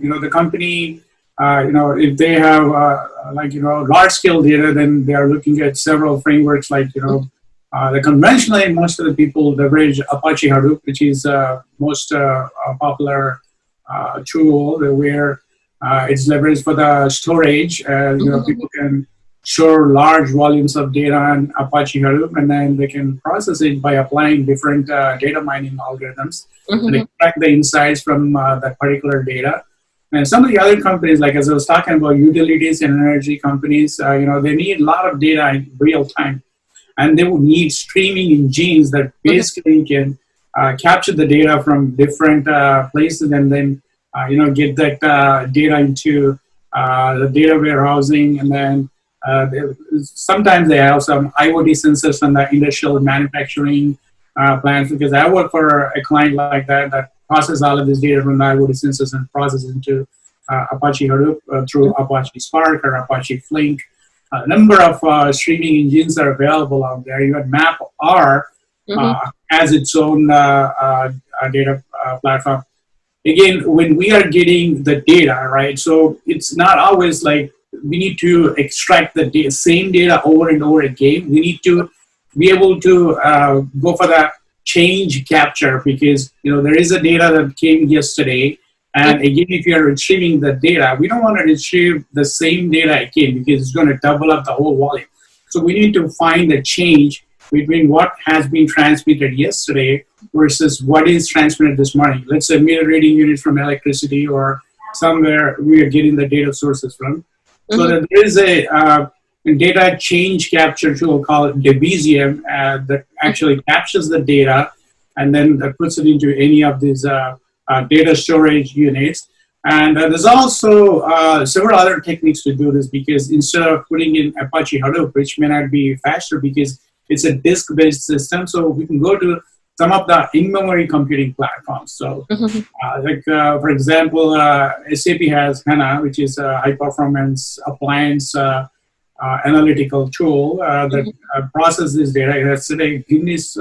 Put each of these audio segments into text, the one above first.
the company, if they have large scale data, then they are looking at several frameworks like, the conventionally, most of the people leverage Apache Hadoop, which is most popular tool where it's leveraged for the storage. People can store large volumes of data on Apache Hadoop, and then they can process it by applying different data mining algorithms and extract the insights from that particular data. And some of the other companies, like as I was talking about, utilities and energy companies, they need a lot of data in real time. And they would need streaming engines that basically can capture the data from different places and then, get that data into the data warehousing. And then sometimes they have some IoT sensors on the industrial manufacturing plants, because I work for a client like that process all of this data from the IoT sensors and process into Apache Hadoop through Apache Spark or Apache Flink. A number of streaming engines are available out there. Even MapR has its own data platform. Again, when we are getting the data, right, so it's not always like we need to extract the same data over and over again. We need to be able to go for that change capture, because there is a data that came yesterday. And again, if you are retrieving the data, we don't want to retrieve the same data again, because it's going to double up the whole volume. So we need to find a change between what has been transmitted yesterday versus what is transmitted this morning. Let's say meter reading units from electricity or somewhere we are getting the data sources from. So that there is a data change capture tool called Debezium that actually captures the data and then puts it into any of these data storage units. And there's also several other techniques to do this, because instead of putting in Apache Hadoop, which may not be faster because it's a disk-based system, so we can go to some of the in-memory computing platforms. So for example, SAP has HANA, which is a high-performance appliance analytical tool that processes data. It has a Guinness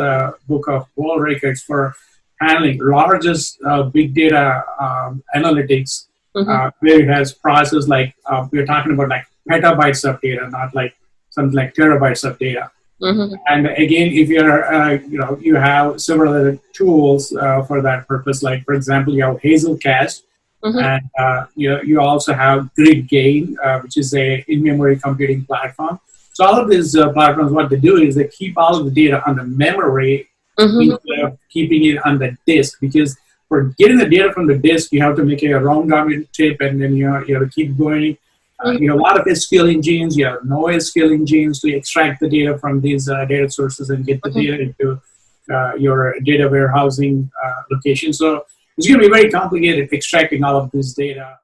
Book of World Records for handling largest big data analytics, where it has processed we're talking about like petabytes of data, not like something like terabytes of data. And again, if you're, you have several other tools for that purpose. Like for example, you have Hazelcast, and you also have GridGain, which is a in-memory computing platform. So all of these platforms, what they do is they keep all of the data on the memory instead of keeping it on the disk, because for getting the data from the disk, you have to make a round robin trip, and then you have to keep going. You have a lot of SQL engines, you have no SQL engines to extract the data from these data sources and get the data into your data warehousing location. So it's going to be very complicated extracting all of this data.